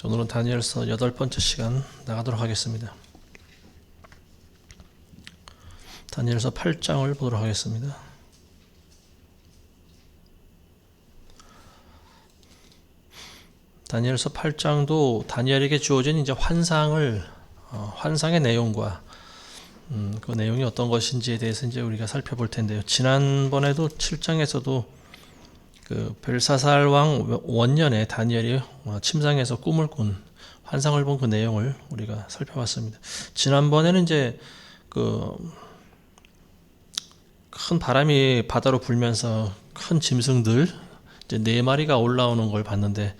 오늘은 다니엘서 8번째 시간 나가도록 하겠습니다. 다니엘서 8장을 보도록 하겠습니다. 다니엘서 8장도 다니엘에게 주어진 이제 환상의 내용과 그 내용이 어떤 것인지에 대해서 이제 우리가 살펴볼 텐데요. 지난번에도 7장에서도 그 벨사살 왕 원년에 다니엘이 침상에서 꿈을 꾼 환상을 본 그 내용을 우리가 살펴봤습니다. 지난번에는 이제 그 큰 바람이 바다로 불면서 큰 짐승들 이제 4마리가 올라오는 걸 봤는데,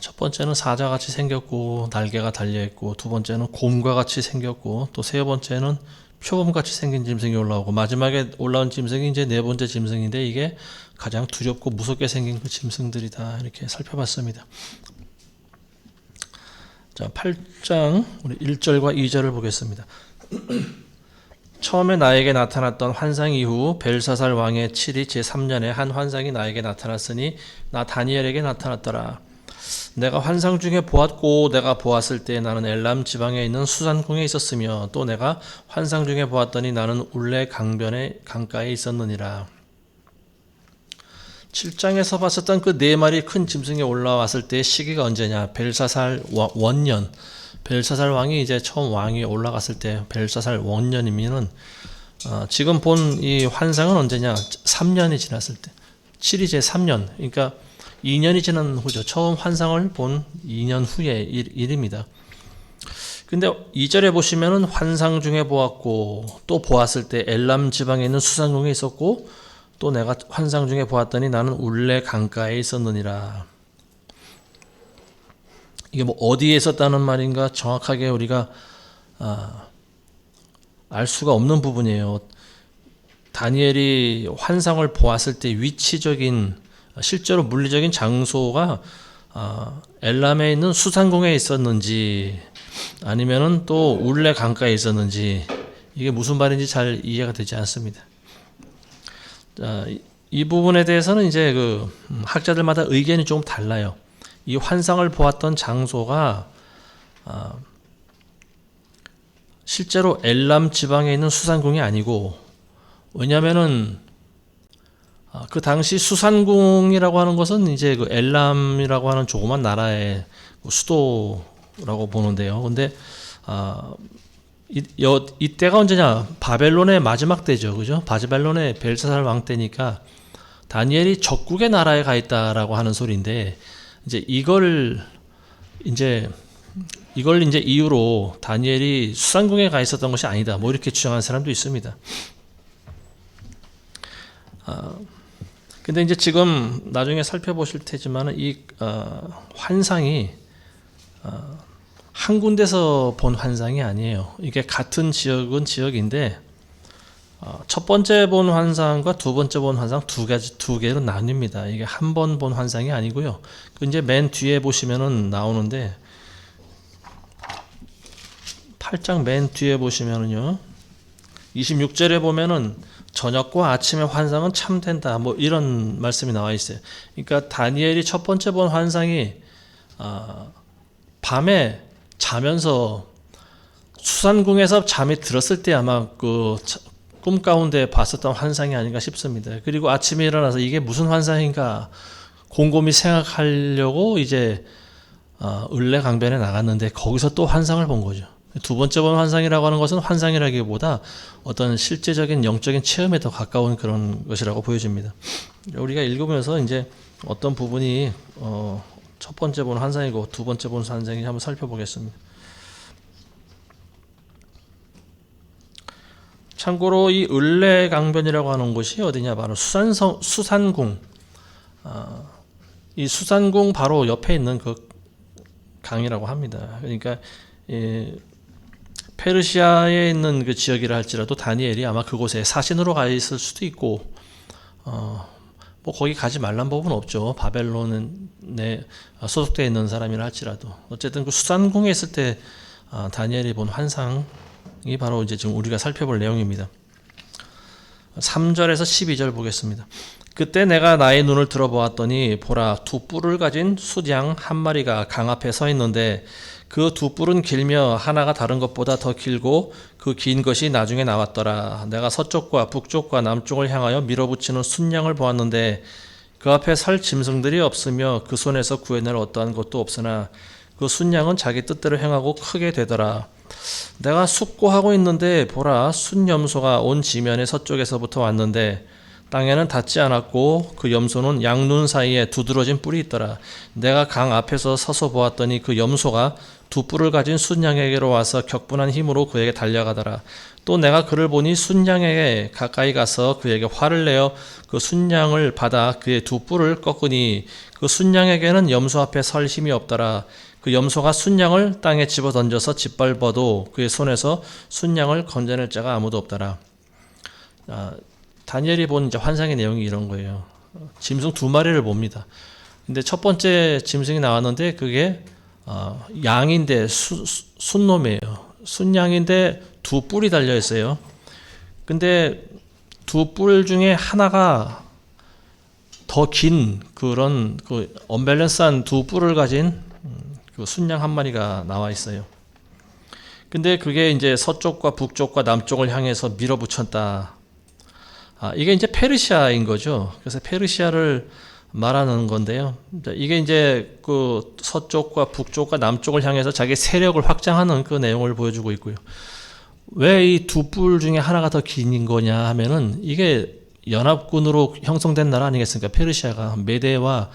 첫 번째는 사자같이 생겼고 날개가 달려있고, 두 번째는 곰과 같이 생겼고, 또 세 번째는 표범같이 생긴 짐승이 올라오고, 마지막에 올라온 짐승이 이제 4번째 짐승인데 이게 가장 두렵고 무섭게 생긴 그 짐승들이다, 이렇게 살펴봤습니다. 자, 8장 우리 1절과 2절을 보겠습니다. 처음에 나에게 나타났던 환상 이후 벨사살 왕의 7위 제3년에 한 환상이 나에게 나타났으니 나 다니엘에게 나타났더라. 내가 환상 중에 보았고, 내가 보았을 때 나는 엘람 지방에 있는 수산궁에 있었으며, 또 내가 환상 중에 보았더니 나는 울레 강변의 강가에 있었느니라. 7장에서 봤었던 그 4마리 큰 짐승이 올라왔을 때의 시기가 언제냐? 벨사살 원년, 벨사살 왕이 이제 처음 왕이 올라갔을 때 벨사살 원년이면은 지금 본 이 환상은 언제냐? 3년이 지났을 때, 7이 제 3년, 그러니까 2년이 지난 후죠. 처음 환상을 본 2년 후의 일입니다. 근데 2절에 보시면은 환상 중에 보았고, 또 보았을 때 엘람 지방에 있는 수산궁에 있었고, 또 내가 환상 중에 보았더니 나는 울레 강가에 있었느니라. 이게 뭐 어디에 있었다는 말인가 정확하게 우리가 알 수가 없는 부분이에요. 다니엘이 환상을 보았을 때 위치적인, 실제로 물리적인 장소가 엘람에 있는 수산궁에 있었는지 아니면은 또 울레 강가에 있었는지, 이게 무슨 말인지 잘 이해가 되지 않습니다. 이 부분에 대해서는 이제 그 학자들마다 의견이 조금 달라요. 이 환상을 보았던 장소가 실제로 엘람 지방에 있는 수산궁이 아니고, 왜냐면은 그 당시 수산궁이라고 하는 것은 이제 그 엘람이라고 하는 조그만 나라의 수도라고 보는데요. 근데 이때가 언제냐? 바벨론의 마지막 때죠, 그죠? 바벨론의 벨사살 왕 때니까 다니엘이 적국의 나라에 가 있다라고 하는 소리인데, 이제 이걸 이제 이유로 다니엘이 수산궁에 가 있었던 것이 아니다, 뭐 이렇게 주장하는 사람도 있습니다. 근데 이제 지금 나중에 살펴보실 테지만은 이 환상이 한 군데서 본 환상이 아니에요. 이게 같은 지역은 지역인데, 첫 번째 본 환상과 두 번째 본 환상 두 개로 나뉩니다. 이게 한 번 본 환상이 아니고요. 그 이제 맨 뒤에 보시면은 나오는데, 8장 맨 뒤에 보시면은요, 26절에 보면은 저녁과 아침의 환상은 참된다, 뭐 이런 말씀이 나와 있어요. 그러니까 다니엘이 첫 번째 본 환상이 밤에 자면서 수산궁에서 잠이 들었을 때 아마 그 꿈 가운데 봤었던 환상이 아닌가 싶습니다. 그리고 아침에 일어나서 이게 무슨 환상인가 곰곰이 생각하려고 이제 을레 강변에 나갔는데 거기서 또 환상을 본 거죠. 두 번째 본 환상이라고 하는 것은 환상이라기보다 어떤 실제적인 영적인 체험에 더 가까운 그런 것이라고 보여집니다. 우리가 읽으면서 이제 어떤 부분이 첫 번째 본 환상이고 두 번째 본 환상인지 한번 살펴보겠습니다. 참고로 이 을레 강변이라고 하는 곳이 어디냐? 바로 수산궁. 이 수산궁 바로 옆에 있는 그 강이라고 합니다. 그러니까 페르시아에 있는 그 지역이라 할지라도 다니엘이 아마 그곳에 사신으로 가 있을 수도 있고, 뭐 거기 가지 말란 법은 없죠. 바벨론에 소속되어 있는 사람이라 할지라도. 어쨌든 그 수산궁에 있을 때 다니엘이 본 환상이 바로 이제 지금 우리가 살펴볼 내용입니다. 3절에서 12절 보겠습니다. 그때 내가 나의 눈을 들어보았더니 보라, 두 뿔을 가진 숫양 한 마리가 강 앞에 서 있는데 그 두 뿔은 길며 하나가 다른 것보다 더 길고 그 긴 것이 나중에 나왔더라. 내가 서쪽과 북쪽과 남쪽을 향하여 밀어붙이는 숫양을 보았는데 그 앞에 설 짐승들이 없으며 그 손에서 구해낼 어떠한 것도 없으나 그 숫양은 자기 뜻대로 행하고 크게 되더라. 내가 숙고하고 있는데 보라, 숫염소가 온 지면의 서쪽에서부터 왔는데 땅에는 닿지 않았고 그 염소는 양눈 사이에 두드러진 뿔이 있더라. 내가 강 앞에서 서서 보았더니 그 염소가 두 뿔을 가진 숫양에게로 와서 격분한 힘으로 그에게 달려가더라. 또 내가 그를 보니 숫양에게 가까이 가서 그에게 화를 내어 그 숫양을 받아 그의 두 뿔을 꺾으니 그 숫양에게는 염소 앞에 설 힘이 없더라. 그 염소가 숫양을 땅에 집어 던져서 짓밟아도 그의 손에서 숫양을 건져낼 자가 아무도 없더라. 다니엘이 본 이제 환상의 내용이 이런 거예요. 짐승 두 마리를 봅니다. 근데 첫 번째 짐승이 나왔는데 그게 양인데 순놈이에요. 순양인데 두 뿔이 달려 있어요. 근데 두 뿔 중에 하나가 더 긴 그런 그 언밸런스한 두 뿔을 가진 그 순양 한 마리가 나와 있어요. 근데 그게 이제 서쪽과 북쪽과 남쪽을 향해서 밀어붙였다. 이게 이제 페르시아인 거죠. 그래서 페르시아를 말하는 건데요. 이게 이제 그 서쪽과 북쪽과 남쪽을 향해서 자기 세력을 확장하는 그 내용을 보여주고 있고요. 왜 이 두 뿔 중에 하나가 더 긴 거냐 하면은 이게 연합군으로 형성된 나라 아니겠습니까? 페르시아가 메대와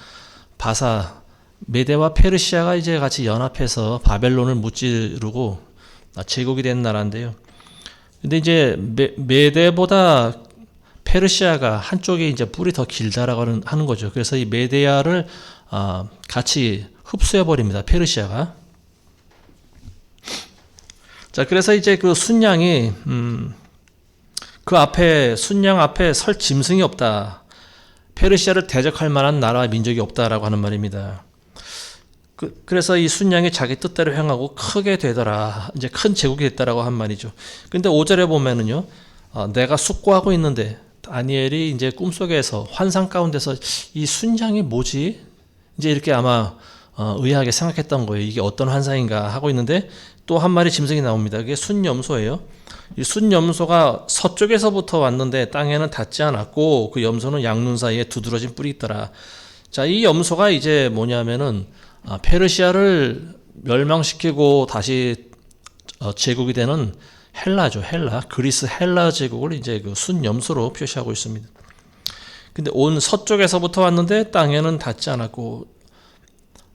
바사, 메대와 페르시아가 이제 같이 연합해서 바벨론을 무찌르고 제국이 된 나라인데요. 근데 이제 메대보다 페르시아가 한쪽에 이제 뿔이 더 길다라고 하는 거죠. 그래서 이 메데아를 같이 흡수해 버립니다. 페르시아가. 자, 그래서 이제 그 순양이 그 앞에 순양 앞에 설 짐승이 없다. 페르시아를 대적할 만한 나라와 민족이 없다라고 하는 말입니다. 그래서 이 순양이 자기 뜻대로 행하고 크게 되더라. 이제 큰 제국이 됐다라고 한 말이죠. 근데 5절에 보면은요, 내가 숙고하고 있는데 다니엘이 이제 꿈속에서 환상 가운데서 이 순양이 뭐지? 이제 이렇게 아마 의아하게 생각했던 거예요. 이게 어떤 환상인가 하고 있는데 또 한 마리 짐승이 나옵니다. 그게 순염소예요. 이 순염소가 서쪽에서부터 왔는데 땅에는 닿지 않았고 그 염소는 양눈 사이에 두드러진 뿔이 있더라. 자, 이 염소가 이제 뭐냐면은 페르시아를 멸망시키고 다시 제국이 되는 헬라죠. 헬라. 그리스 헬라 제국을 이제 그 순염소로 표시하고 있습니다. 근데 온 서쪽에서부터 왔는데 땅에는 닿지 않았고,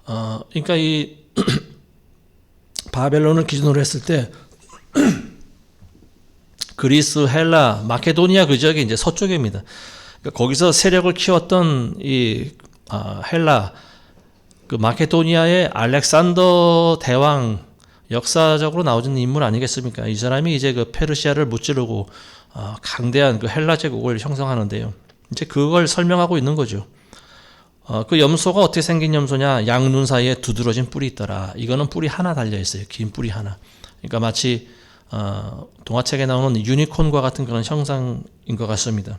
그러니까 이 바벨론을 기준으로 했을 때 그리스, 헬라, 마케도니아 그 지역이 이제 서쪽입니다. 그러니까 거기서 세력을 키웠던 이 헬라, 그 마케도니아의 알렉산더 대왕, 역사적으로 나오는 인물 아니겠습니까? 이 사람이 이제 그 페르시아를 무찌르고 강대한 그 헬라 제국을 형성하는데요. 이제 그걸 설명하고 있는 거죠. 그 염소가 어떻게 생긴 염소냐? 양눈 사이에 두드러진 뿔이 있더라. 이거는 뿔이 하나 달려 있어요. 긴 뿔이 하나. 그러니까 마치 동화책에 나오는 유니콘과 같은 그런 형상인 것 같습니다.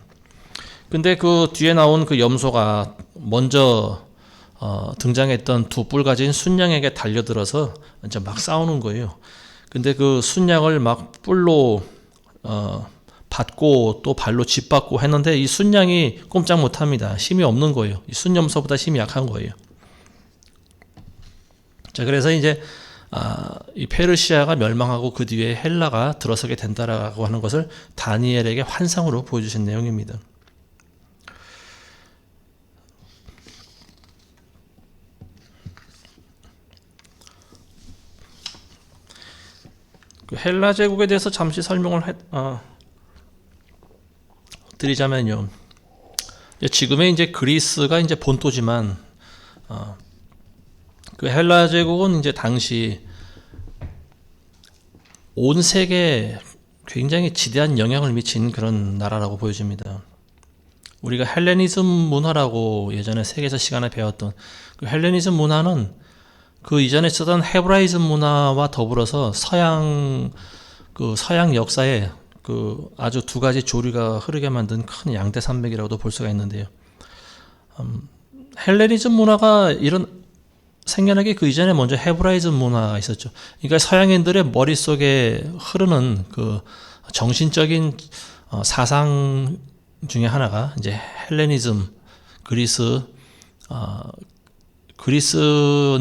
근데 그 뒤에 나온 그 염소가 먼저 등장했던 두 뿔 가진 순양에게 달려들어서 이제 막 싸우는 거예요. 근데 그 순양을 막 뿔로 받고 또 발로 짓밟고 했는데 이 순양이 꼼짝 못합니다. 힘이 없는 거예요. 이 순염소보다 힘이 약한 거예요. 자, 그래서 이제 이 페르시아가 멸망하고 그 뒤에 헬라가 들어서게 된다라고 하는 것을 다니엘에게 환상으로 보여주신 내용입니다. 그 헬라 제국에 대해서 잠시 설명을 드리자면요. 지금의 이제 그리스가 이제 본토지만 그 헬라 제국은 이제 당시 온 세계에 굉장히 지대한 영향을 미친 그런 나라라고 보여집니다. 우리가 헬레니즘 문화라고 예전에 세계에서 시간에 배웠던 그 헬레니즘 문화는 그 이전에 쓰던 헤브라이즘 문화와 더불어서 서양 역사에 그 아주 두 가지 조류가 흐르게 만든 큰 양대 산맥이라고도 볼 수가 있는데요. 헬레니즘 문화가 생겨나기 그 이전에 먼저 헤브라이즘 문화가 있었죠. 그러니까 서양인들의 머릿속에 흐르는 그 정신적인 사상 중에 하나가 이제 헬레니즘, 그리스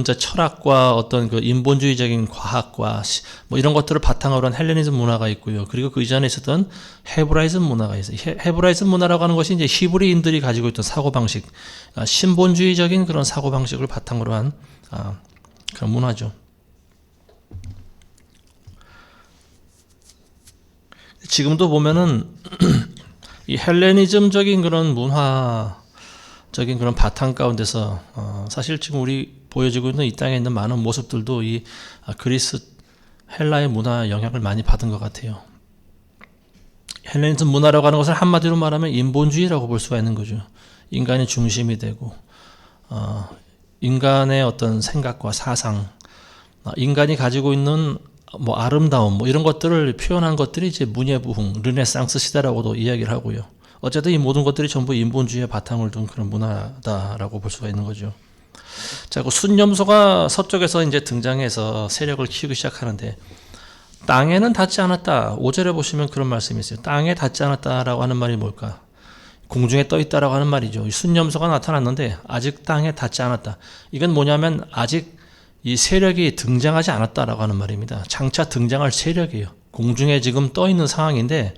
이제 철학과 어떤 그 인본주의적인 과학과 뭐 이런 것들을 바탕으로 한 헬레니즘 문화가 있고요. 그리고 그 이전에 있었던 헤브라이즘 문화가 있어요. 헤브라이즘 문화라고 하는 것이 이제 히브리인들이 가지고 있던 사고방식, 신본주의적인 그런 사고방식을 바탕으로 한 그런 문화죠. 지금도 보면은 이 헬레니즘적인 그런 문화적인 그런 바탕 가운데서 사실 지금 우리 보여지고 있는 이 땅에 있는 많은 모습들도 이 그리스 헬라의 문화 영향을 많이 받은 것 같아요. 헬레니즘 문화라고 하는 것을 한마디로 말하면 인본주의라고 볼 수가 있는 거죠. 인간이 중심이 되고 인간의 어떤 생각과 사상, 인간이 가지고 있는 뭐 아름다움 뭐 이런 것들을 표현한 것들이 이제 문예부흥, 르네상스 시대라고도 이야기를 하고요. 어쨌든 이 모든 것들이 전부 인본주의의 바탕을 둔 그런 문화다라고 볼 수가 있는 거죠. 자, 그 순념소가 서쪽에서 이제 등장해서 세력을 키우기 시작하는데 땅에는 닿지 않았다. 5절에 보시면 그런 말씀이 있어요. 땅에 닿지 않았다라고 하는 말이 뭘까? 공중에 떠 있다라고 하는 말이죠. 이 순념소가 나타났는데 아직 땅에 닿지 않았다. 이건 뭐냐면 아직 이 세력이 등장하지 않았다라고 하는 말입니다. 장차 등장할 세력이에요. 공중에 지금 떠 있는 상황인데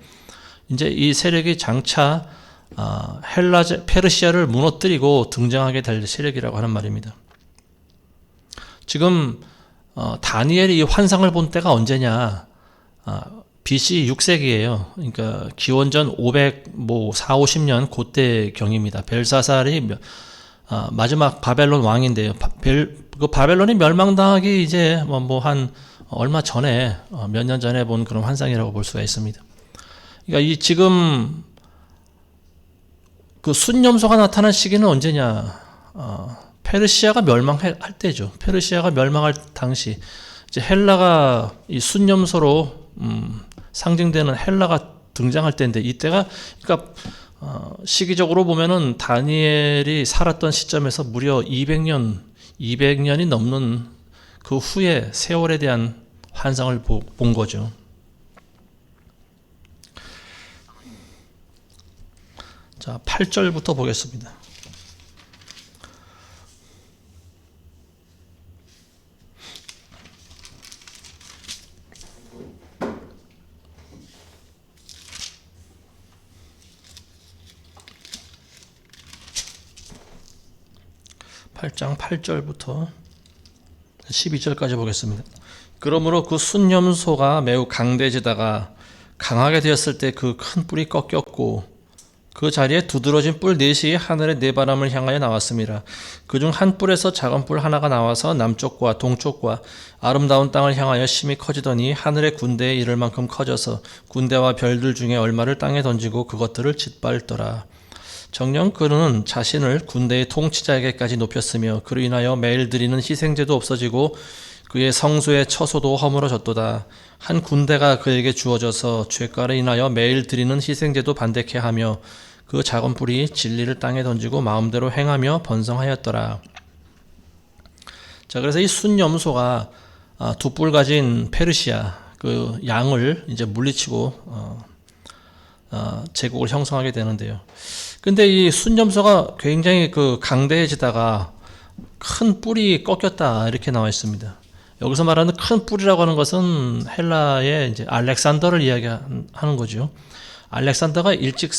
이제 이 세력이 장차 페르시아를 무너뜨리고 등장하게 될 세력이라고 하는 말입니다. 지금 다니엘이 이 환상을 본 때가 언제냐? BC 6세기예요. 그러니까 기원전 450년 그때 경입니다. 벨사살이 마지막 바벨론 왕인데요. 그 바벨론이 멸망당하기 이제 한 얼마 전에 몇 년 전에 본 그런 환상이라고 볼 수가 있습니다. 그러니까 이 지금 그 순념소가 나타난 시기는 언제냐? 페르시아가 멸망할 때죠. 페르시아가 멸망할 당시 이제 헬라가 이 순념소로 상징되는 헬라가 등장할 때인데 이때가 그러니까 시기적으로 보면은 다니엘이 살았던 시점에서 무려 200년이 넘는 그 후에 세월에 대한 환상을 본 거죠. 자, 8절부터 보겠습니다. (8장) 8절부터 12절까지 보겠습니다. 그러므로 그 순념소가 매우 강대해지다가 강하게 되었을 때 그 큰 뿔이 꺾였고 그 자리에 두드러진 뿔 넷이 하늘의 네 바람을 향하여 나왔습니다. 그중 한 뿔에서 작은 뿔 하나가 나와서 남쪽과 동쪽과 아름다운 땅을 향하여 심히 커지더니 하늘의 군대에 이를 만큼 커져서 군대와 별들 중에 얼마를 땅에 던지고 그것들을 짓밟더라. 정녕 그는 자신을 군대의 통치자에게까지 높였으며 그로 인하여 매일 드리는 희생제도 없어지고 그의 성소의 처소도 허물어졌도다. 한 군대가 그에게 주어져서 죄가로 인하여 매일 드리는 희생제도 반대케 하며 그 작은 뿔이 진리를 땅에 던지고 마음대로 행하며 번성하였더라. 자, 그래서 이 순염소가 두 뿔 가진 페르시아 그 양을 이제 물리치고 제국을 형성하게 되는데요. 근데 이 순염소가 굉장히 그 강대해지다가 큰 뿔이 꺾였다 이렇게 나와 있습니다. 여기서 말하는 큰 뿔이라고 하는 것은 헬라의 이제 알렉산더를 이야기하는 거죠. 알렉산더가 일찍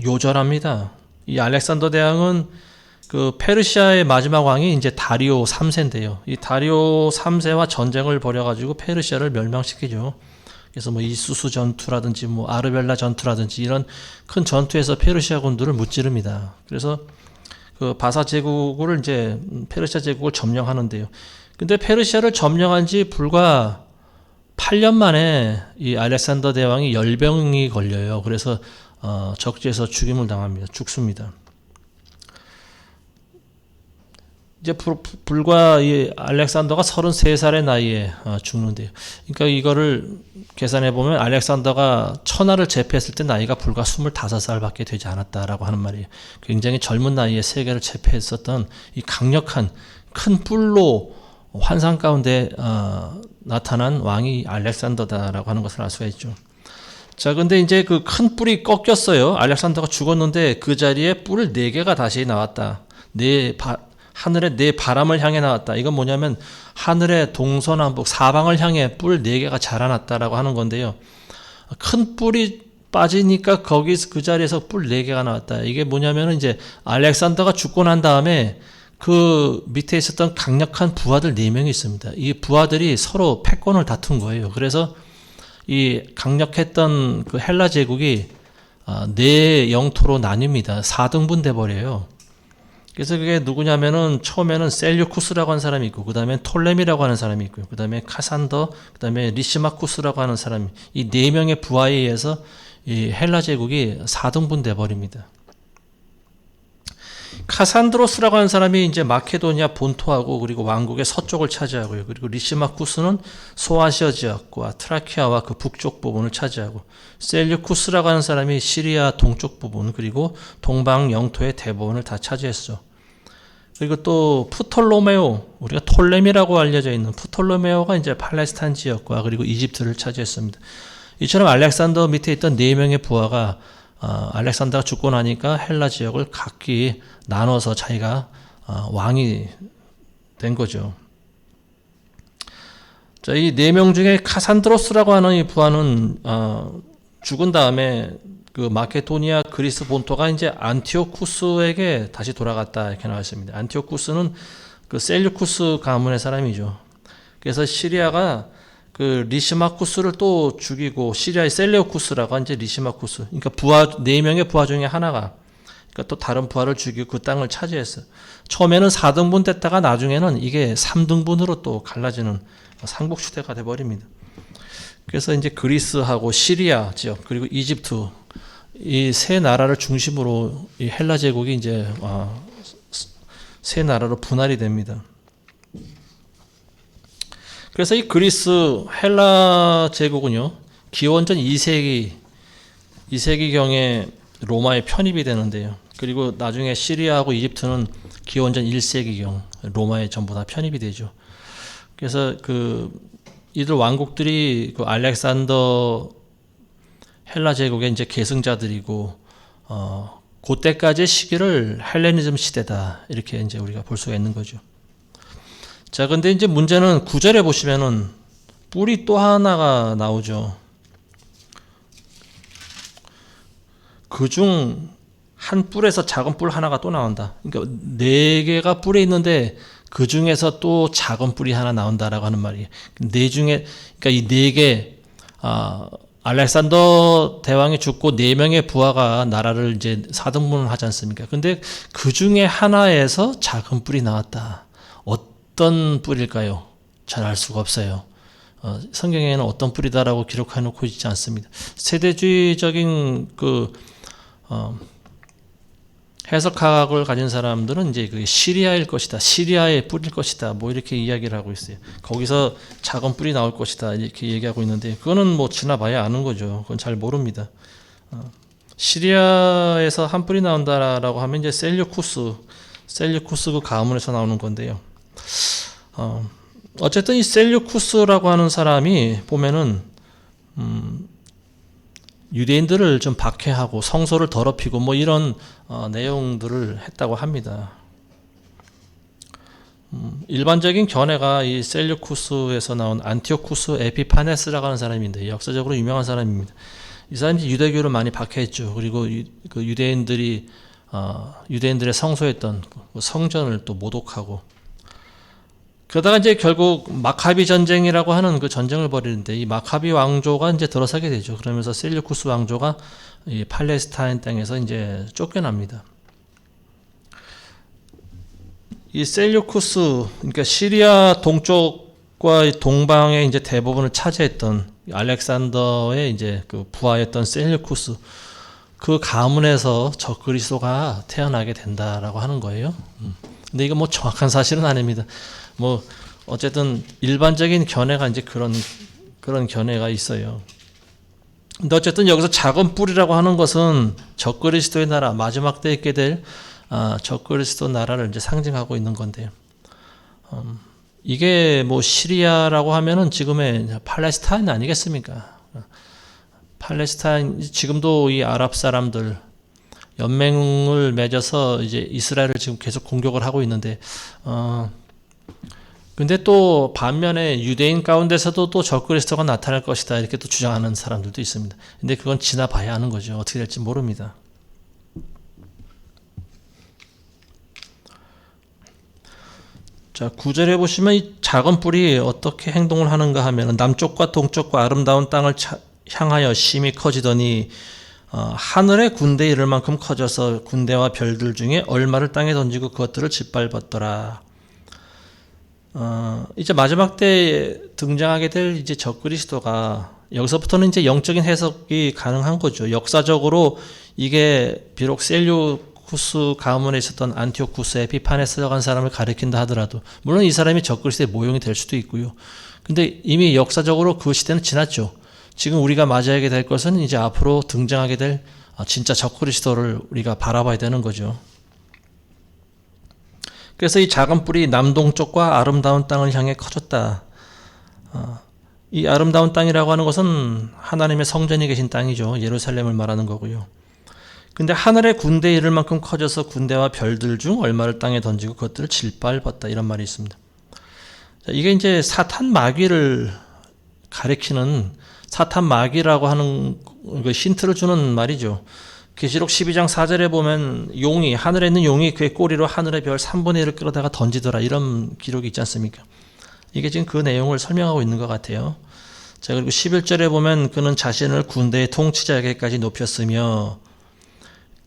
요절합니다. 이 알렉산더 대왕은 그 페르시아의 마지막 왕이 이제 다리오 3세인데요. 이 다리오 3세와 전쟁을 벌여가지고 페르시아를 멸망시키죠. 그래서 뭐 이수수 전투라든지 뭐 아르벨라 전투라든지 이런 큰 전투에서 페르시아 군들을 무찌릅니다. 그래서 그 바사 제국을 이제 페르시아 제국을 점령하는데요. 근데 페르시아를 점령한 지 불과 8년 만에 이 알렉산더 대왕이 열병이 걸려요. 그래서 적지에서 죽임을 당합니다. 죽습니다. 이제 불과 이 알렉산더가 33살의 나이에 죽는데요. 그러니까 이거를 계산해 보면 알렉산더가 천하를 제패했을 때 나이가 불과 25살밖에 되지 않았다라고 하는 말이에요. 굉장히 젊은 나이에 세계를 제패했었던 이 강력한 큰 뿔로 환상 가운데 나타난 왕이 알렉산더다라고 하는 것을 알 수가 있죠. 자, 근데 이제 그 큰 뿔이 꺾였어요. 알렉산더가 죽었는데 그 자리에 뿔 4개가 다시 나왔다. 하늘의 네 바람을 향해 나왔다. 이건 뭐냐면 하늘의 동서남북 사방을 향해 뿔 4개가 자라났다라고 하는 건데요. 큰 뿔이 빠지니까 거기서 그 자리에서 뿔 4개가 나왔다. 이게 뭐냐면 이제 알렉산더가 죽고 난 다음에 그 밑에 있었던 강력한 부하들 4명이 있습니다. 이 부하들이 서로 패권을 다툰 거예요. 그래서 이 강력했던 그 헬라 제국이 4 영토로 나뉩니다. 4등분 돼 버려요. 그래서 그게 누구냐면은 처음에는 셀류쿠스라고 하는 사람이 있고, 그 다음에 톨레미라고 하는 사람이 있고요. 그 다음에 카산더, 그 다음에 리시마쿠스라고 하는 사람이, 이 4명의 부하에 의해서 이 헬라 제국이 4등분 돼 버립니다. 카산드로스라고 하는 사람이 이제 마케도니아 본토하고 그리고 왕국의 서쪽을 차지하고요. 그리고 리시마쿠스는 소아시아 지역과 트라키아와 그 북쪽 부분을 차지하고, 셀류쿠스라고 하는 사람이 시리아 동쪽 부분 그리고 동방 영토의 대부분을 다 차지했죠. 그리고 또 프톨로메오, 우리가 톨레미라고 알려져 있는 프톨로메오가 이제 팔레스타인 지역과 그리고 이집트를 차지했습니다. 이처럼 알렉산더 밑에 있던 4명의 부하가 알렉산더가 죽고 나니까 헬라 지역을 각기 나눠서 자기가 왕이 된 거죠. 자, 이 4명 중에 카산드로스라고 하는 이 부하는 죽은 다음에 그 마케도니아 그리스 본토가 이제 안티오쿠스에게 다시 돌아갔다 이렇게 나와 있습니다. 안티오쿠스는 그 셀류쿠스 가문의 사람이죠. 그래서 시리아가 그 리시마쿠스를 또 죽이고, 시리아의 셀레우쿠스라고 이제 리시마쿠스, 그러니까 부하 4명의 부하 중에 하나가 그러니까 또 다른 부하를 죽이고 그 땅을 차지했어요. 처음에는 4등분 됐다가 나중에는 이게 3등분으로 또 갈라지는 상복 시대가 돼 버립니다. 그래서 이제 그리스하고 시리아 지역 그리고 이집트 이 세 나라를 중심으로 이 헬라 제국이 이제 세 나라로 분할이 됩니다. 그래서 이 그리스 헬라 제국은요, 기원전 2세기경에 로마에 편입이 되는데요. 그리고 나중에 시리아하고 이집트는 기원전 1세기경 로마에 전부 다 편입이 되죠. 그래서 이들 왕국들이 그 알렉산더 헬라 제국의 이제 계승자들이고, 그때까지의 시기를 헬레니즘 시대다 이렇게 이제 우리가 볼 수가 있는 거죠. 자, 근데 이제 문제는 9절에 보시면은 뿔이 또 하나가 나오죠. 그중 한 뿔에서 작은 뿔 하나가 또 나온다. 그러니까 4개가 뿔에 있는데 그 중에서 또 작은 뿔이 하나 나온다라고 하는 말이에요. 그러니까 이 4개, 알렉산더 대왕이 죽고 4명의 부하가 나라를 이제 4등분을 하지 않습니까? 근데 그 중에 하나에서 작은 뿔이 나왔다. 어떤 뿔일까요? 잘 알 수가 없어요. 성경에는 어떤 뿔이다라고 기록해 놓고 있지 않습니다. 세대주의적인 해석학을 가진 사람들은 이제 그 시리아일 것이다, 시리아의 뿔일 것이다, 뭐 이렇게 이야기를 하고 있어요. 거기서 작은 뿔이 나올 것이다 이렇게 얘기하고 있는데, 그거는 뭐 지나봐야 아는 거죠. 그건 잘 모릅니다. 시리아에서 한 뿔이 나온다라고 하면 이제 셀류쿠스 그 가문에서 나오는 건데요. 어쨌든 이 셀류쿠스라고 하는 사람이 보면은 유대인들을 좀 박해하고 성소를 더럽히고 뭐 이런 내용들을 했다고 합니다. 일반적인 견해가 이 셀류쿠스에서 나온 안티오쿠스 에피파네스라고 하는 사람인데, 역사적으로 유명한 사람입니다. 이 사람이 유대교를 많이 박해했죠. 그리고 그 유대인들의 성소했던 성전을 또 모독하고, 그러다가 이제 결국 마카비 전쟁이라고 하는 그 전쟁을 벌이는데, 이 마카비 왕조가 이제 들어서게 되죠. 그러면서 셀류쿠스 왕조가 이 팔레스타인 땅에서 이제 쫓겨납니다. 이 셀류쿠스, 그러니까 시리아 동쪽과 동방의 이제 대부분을 차지했던 알렉산더의 이제 그 부하였던 셀류쿠스, 그 가문에서 적그리스도가 태어나게 된다라고 하는 거예요. 근데 이거 뭐 정확한 사실은 아닙니다. 뭐 어쨌든 일반적인 견해가 이제 그런 견해가 있어요. 근데 어쨌든 여기서 작은 뿔이라고 하는 것은 적그리스도의 나라, 마지막 때에 있게 될 적그리스도 나라를 이제 상징하고 있는 건데요. 이게 뭐 시리아라고 하면은 지금의 팔레스타인 아니겠습니까? 팔레스타인, 지금도 이 아랍 사람들 연맹을 맺어서 이제 이스라엘을 지금 계속 공격을 하고 있는데, 근데 또 반면에 유대인 가운데서도 또 적그리스도가 나타날 것이다 이렇게 또 주장하는 사람들도 있습니다. 근데 그건 지나봐야 하는 거죠. 어떻게 될지 모릅니다. 자, 9절에 보시면 이 작은 뿔이 어떻게 행동을 하는가 하면 남쪽과 동쪽과 아름다운 땅을 향하여 심히 커지더니 하늘의 군대에 이를 만큼 커져서 군대와 별들 중에 얼마를 땅에 던지고 그것들을 짓밟았더라. 이제 마지막 때 등장하게 될 이제 적그리스도가 여기서부터는 이제 영적인 해석이 가능한 거죠. 역사적으로 이게 비록 셀류쿠스 가문에 있었던 안티오쿠스의 비판에 들어간 사람을 가리킨다 하더라도 물론 이 사람이 적그리스도의 모형이 될 수도 있고요. 근데 이미 역사적으로 그 시대는 지났죠. 지금 우리가 맞이하게 될 것은 이제 앞으로 등장하게 될 진짜 적그리스도를 우리가 바라봐야 되는 거죠. 그래서 이 작은 뿔이 남동쪽과 아름다운 땅을 향해 커졌다. 이 아름다운 땅이라고 하는 것은 하나님의 성전이 계신 땅이죠. 예루살렘을 말하는 거고요. 근데 하늘의 군대에 이를 만큼 커져서 군대와 별들 중 얼마를 땅에 던지고 그것들을 짓밟았다. 이런 말이 있습니다. 이게 이제 사탄 마귀를 가리키는 사탄 마귀라고 하는 그 힌트를 주는 말이죠. 계시록 12장 4절에 보면 용이, 하늘에 있는 용이 그의 꼬리로 하늘의 별 3분의 1을 끌어다가 던지더라. 이런 기록이 있지 않습니까? 이게 지금 그 내용을 설명하고 있는 것 같아요. 자, 그리고 11절에 보면 그는 자신을 군대의 통치자에게까지 높였으며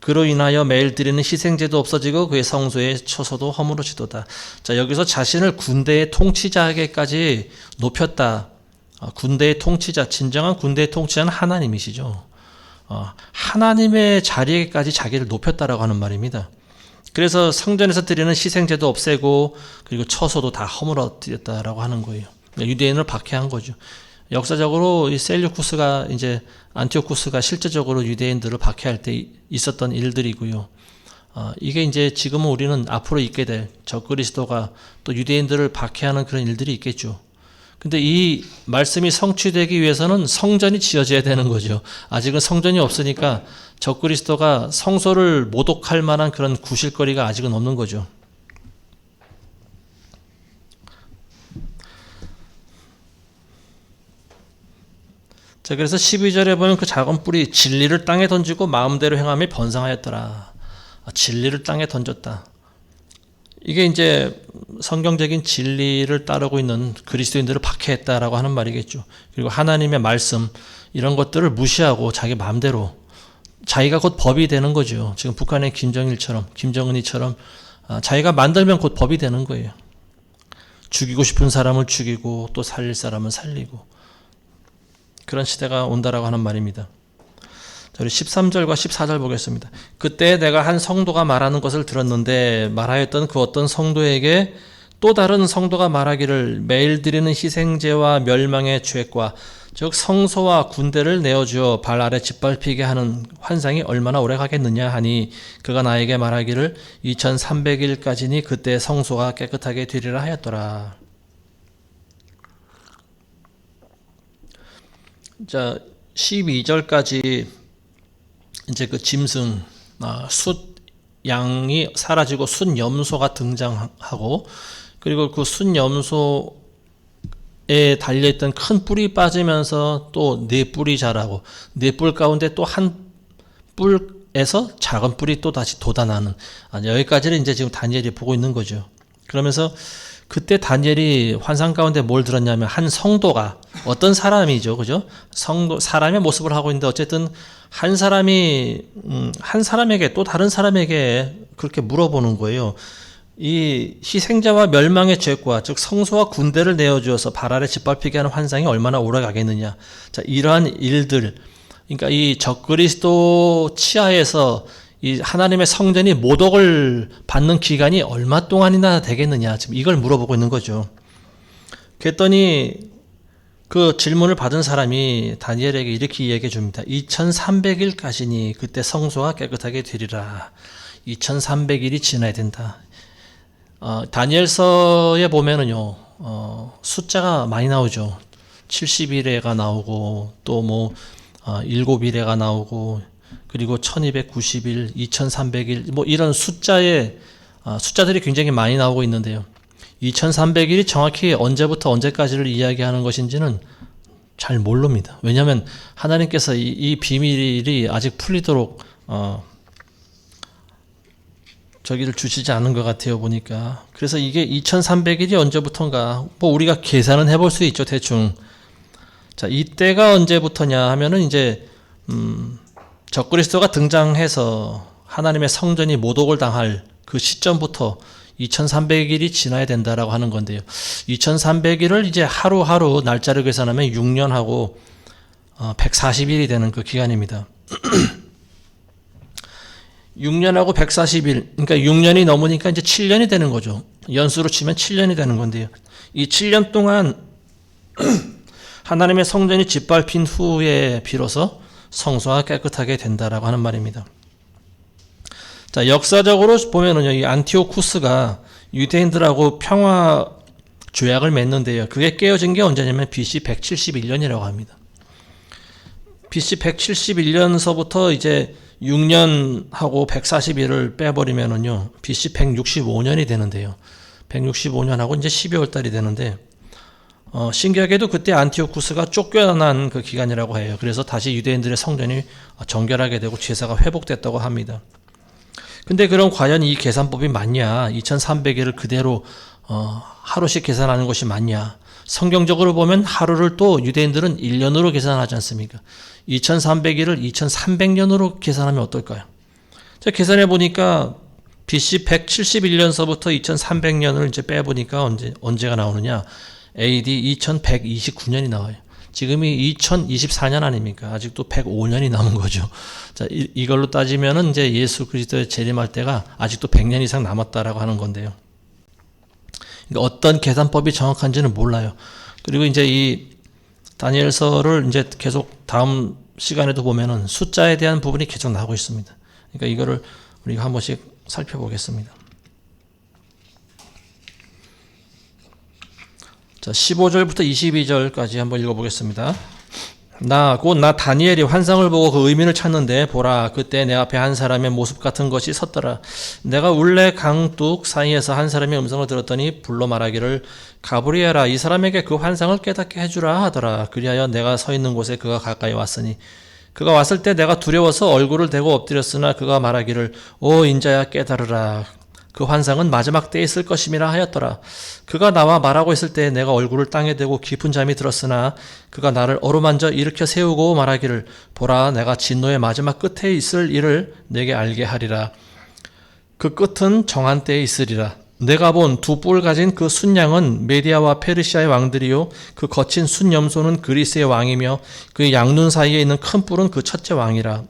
그로 인하여 매일 드리는 희생제도 없어지고 그의 성소의 처소도 허물어지도다. 자, 여기서 자신을 군대의 통치자에게까지 높였다. 군대의 통치자, 진정한 군대의 통치자는 하나님이시죠. 하나님의 자리에까지 자기를 높였다라고 하는 말입니다. 그래서 성전에서 드리는 희생제도 없애고 그리고 처소도 다 허물어뜨렸다라고 하는 거예요. 유대인을 박해한 거죠. 역사적으로 이 셀류쿠스가 이제 안티오쿠스가 실제적으로 유대인들을 박해할 때 있었던 일들이고요. 이게 이제 지금은 우리는 앞으로 있게 될 적그리스도가 또 유대인들을 박해하는 그런 일들이 있겠죠. 근데 이 말씀이 성취되기 위해서는 성전이 지어져야 되는 거죠. 아직은 성전이 없으니까 적그리스도가 성소를 모독할 만한 그런 구실거리가 아직은 없는 거죠. 자, 그래서 12절에 보면 그 작은 뿔이 진리를 땅에 던지고 마음대로 행함이 번성하였더라. 진리를 땅에 던졌다. 이게 이제 성경적인 진리를 따르고 있는 그리스도인들을 박해했다라고 하는 말이겠죠. 그리고 하나님의 말씀 이런 것들을 무시하고 자기 마음대로 자기가 곧 법이 되는 거죠. 지금 북한의 김정일처럼 김정은이처럼 자기가 만들면 곧 법이 되는 거예요. 죽이고 싶은 사람을 죽이고 또 살릴 사람은 살리고 그런 시대가 온다라고 하는 말입니다. 우리 13절과 14절 보겠습니다. 그때 내가 한 성도가 말하는 것을 들었는데 말하였던 그 어떤 성도에게 또 다른 성도가 말하기를 매일 드리는 희생제와 멸망의 죄과 즉 성소와 군대를 내어주어 발 아래 짓밟히게 하는 환상이 얼마나 오래 가겠느냐 하니 그가 나에게 말하기를 2300일까지니 그때 성소가 깨끗하게 되리라 하였더라. 자, 12절까지 이제 그 짐승, 숫 양이 사라지고 숫 염소가 등장하고 그리고 그 숫 염소에 달려있던 큰 뿔이 빠지면서 또 네 뿔이 자라고 네 뿔 가운데 또 한 뿔에서 작은 뿔이 또 다시 돋아나는 여기까지를 이제 지금 다니엘이 보고 있는 거죠. 그러면서 그때 다니엘이 환상 가운데 뭘 들었냐면 한 성도가 어떤 사람이죠, 그죠? 성도 사람의 모습을 하고 있는데 어쨌든 한 사람이 한 사람에게 또 다른 사람에게 그렇게 물어보는 거예요. 이 희생자와 멸망의 죄과 즉 성소와 군대를 내어주어서 발 아래 짓밟히게 하는 환상이 얼마나 오래 가겠느냐. 자, 이러한 일들, 그러니까 이 적그리스도 치하에서 이 하나님의 성전이 모독을 받는 기간이 얼마 동안이나 되겠느냐, 지금 이걸 물어보고 있는 거죠. 그랬더니 그 질문을 받은 사람이 다니엘에게 이렇게 얘기해 줍니다. 2300일까지니 그때 성소가 깨끗하게 되리라. 2300일이 지나야 된다. 다니엘서에 보면은요, 숫자가 많이 나오죠. 70일에가 나오고, 또 뭐, 7일에가 나오고, 그리고 1290일, 2300일, 뭐 이런 숫자들이 굉장히 많이 나오고 있는데요. 2300일이 정확히 언제부터 언제까지를 이야기하는 것인지는 잘 모릅니다. 왜냐하면 하나님께서 이 비밀이 아직 풀리도록, 저기를 주시지 않은 것 같아요, 보니까. 그래서 이게 2300일이 언제부터인가, 뭐 우리가 계산은 해볼 수 있죠, 대충. 자, 이때가 언제부터냐 하면은 이제, 적그리스도가 등장해서 하나님의 성전이 모독을 당할 그 시점부터 2300일이 지나야 된다라고 하는 건데요. 2300일을 이제 하루하루 날짜를 계산하면 6년하고 140일이 되는 그 기간입니다. 6년하고 140일, 그러니까 6년이 넘으니까 이제 7년이 되는 거죠. 연수로 치면 7년이 되는 건데요. 이 7년 동안 하나님의 성전이 짓밟힌 후에 비로소 성소가 깨끗하게 된다라고 하는 말입니다. 자, 역사적으로 보면은요, 이 안티오쿠스가 유대인들하고 평화 조약을 맺는데요. 그게 깨어진 게 언제냐면 BC 171년이라고 합니다. BC 171년서부터 이제 6년하고 140일을 빼버리면은요, BC 165년이 되는데요. 165년하고 이제 12월 달이 되는데, 신기하게도 그때 안티오쿠스가 쫓겨난 그 기간이라고 해요. 그래서 다시 유대인들의 성전이 정결하게 되고 제사가 회복됐다고 합니다. 근데 그럼 과연 이 계산법이 맞냐? 2300일을 그대로 하루씩 계산하는 것이 맞냐? 성경적으로 보면 하루를 또 유대인들은 1년으로 계산하지 않습니까? 2300일을 2300년으로 계산하면 어떨까요? 제가 계산해 보니까 BC 171년서부터 2300년을 이제 빼보니까 언제가 나오느냐? AD 2129년이 나와요. 지금이 2024년 아닙니까? 아직도 105년이 남은 거죠. 자, 이걸로 따지면은 이제 예수 그리스도의 재림할 때가 아직도 100년 이상 남았다라고 하는 건데요. 그러니까 어떤 계산법이 정확한지는 몰라요. 그리고 이제 이 다니엘서를 이제 계속 다음 시간에도 보면은 숫자에 대한 부분이 계속 나오고 있습니다. 그러니까 이거를 우리가 한 번씩 살펴보겠습니다. 자, 15절부터 22절까지 한번 읽어보겠습니다. 나 다니엘이 환상을 보고 그 의미를 찾는데 보라, 그때 내 앞에 한 사람의 모습 같은 것이 섰더라. 내가 울레 강둑 사이에서 한 사람의 음성을 들었더니 불러 말하기를 가브리엘아, 이 사람에게 그 환상을 깨닫게 해주라 하더라. 그리하여 내가 서 있는 곳에 그가 가까이 왔으니 그가 왔을 때 내가 두려워서 얼굴을 대고 엎드렸으나 그가 말하기를 오 인자야 깨달으라. 그 환상은 마지막 때에 있을 것임이라 하였더라. 그가 나와 말하고 있을 때 내가 얼굴을 땅에 대고 깊은 잠이 들었으나 그가 나를 어루만져 일으켜 세우고 말하기를 보라, 내가 진노의 마지막 끝에 있을 일을 내게 알게 하리라. 그 끝은 정한 때에 있으리라. 내가 본 두 뿔 가진 그 순양은 메디아와 페르시아의 왕들이요, 그 거친 순염소는 그리스의 왕이며 그 양눈 사이에 있는 큰 뿔은 그 첫째 왕이라.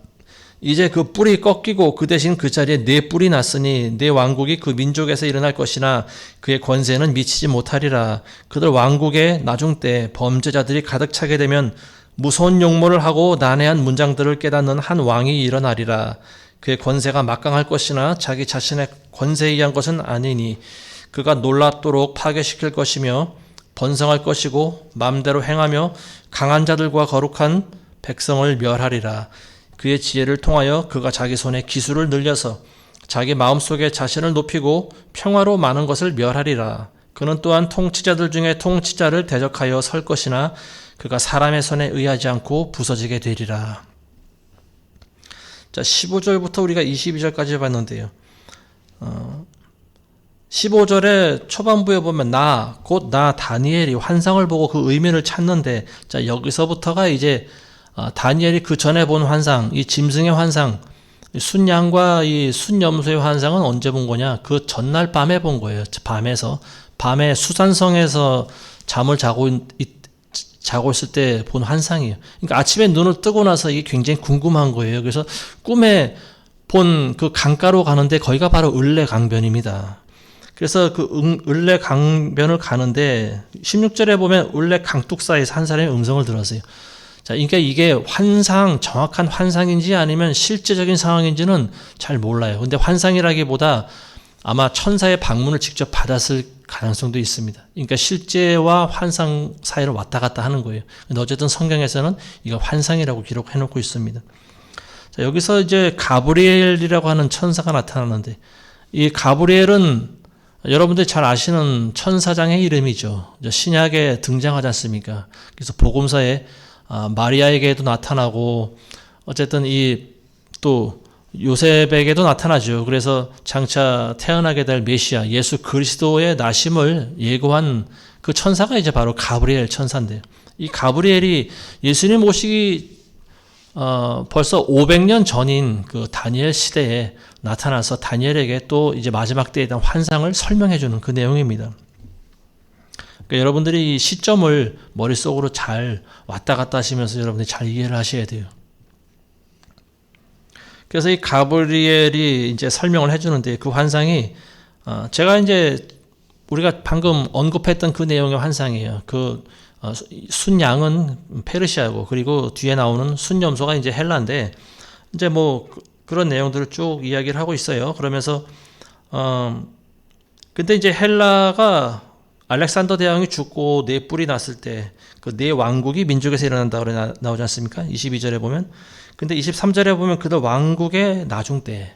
이제 그 뿔이 꺾이고 그 대신 그 자리에 네 뿔이 났으니 네 왕국이 그 민족에서 일어날 것이나 그의 권세는 미치지 못하리라. 그들 왕국의 나중 때 범죄자들이 가득 차게 되면 무서운 용모를 하고 난해한 문장들을 깨닫는 한 왕이 일어나리라. 그의 권세가 막강할 것이나 자기 자신의 권세에 의한 것은 아니니 그가 놀랍도록 파괴시킬 것이며 번성할 것이고 맘대로 행하며 강한 자들과 거룩한 백성을 멸하리라. 그의 지혜를 통하여 그가 자기 손에 기술을 늘려서 자기 마음속에 자신을 높이고 평화로 많은 것을 멸하리라. 그는 또한 통치자들 중에 통치자를 대적하여 설 것이나 그가 사람의 손에 의하지 않고 부서지게 되리라. 자, 15절부터 우리가 22절까지 봤는데요. 15절의 초반부에 보면 나 다니엘이 환상을 보고 그 의미를 찾는데, 자, 여기서부터가 이제 다니엘이 그 전에 본 환상, 이 짐승의 환상, 순양과 이 순염소의 환상은 언제 본 거냐? 그 전날 밤에 본 거예요. 밤에 수산성에서 잠을 자고 있을 때 본 환상이에요. 그러니까 아침에 눈을 뜨고 나서 이게 굉장히 궁금한 거예요. 그래서 꿈에 본 그 강가로 가는데 거기가 바로 을레강변입니다. 그래서 그 을레강변을 가는데 16절에 보면 을레강둑사이에서 한 사람이 음성을 들었어요. 자, 그러니까 이게 정확한 환상인지 아니면 실제적인 상황인지는 잘 몰라요. 근데 환상이라기보다 아마 천사의 방문을 직접 받았을 가능성도 있습니다. 그러니까 실제와 환상 사이로 왔다 갔다 하는 거예요. 근데 어쨌든 성경에서는 이거 환상이라고 기록해 놓고 있습니다. 자, 여기서 이제 가브리엘이라고 하는 천사가 나타나는데, 이 가브리엘은 여러분들이 잘 아시는 천사장의 이름이죠. 신약에 등장하지 않습니까? 그래서 복음서에 마리아에게도 나타나고, 어쨌든 또 요셉에게도 나타나죠. 그래서 장차 태어나게 될 메시아 예수 그리스도의 나심을 예고한 그 천사가 이제 바로 가브리엘 천사인데요. 이 가브리엘이 예수님 오시기 벌써 500년 전인 그 다니엘 시대에 나타나서 다니엘에게 또 이제 마지막 때에 대한 환상을 설명해 주는 그 내용입니다. 그러니까 여러분들이 이 시점을 머릿속으로 잘 왔다 갔다 하시면서 여러분들이 잘 이해를 하셔야 돼요. 그래서 이 가브리엘이 이제 설명을 해주는데, 그 환상이 제가 이제 우리가 방금 언급했던 그 내용의 환상이에요. 그 순양은 페르시아고, 그리고 뒤에 나오는 순염소가 이제 헬라인데, 이제 뭐 그런 내용들을 쭉 이야기를 하고 있어요. 그러면서 근데 이제 헬라가 알렉산더 대왕이 죽고 네 뿔이 났을 때 그 네 왕국이 민족에서 일어난다고 나오지 않습니까? 22절에 보면. 근데 23절에 보면 그들 왕국의 나중 때.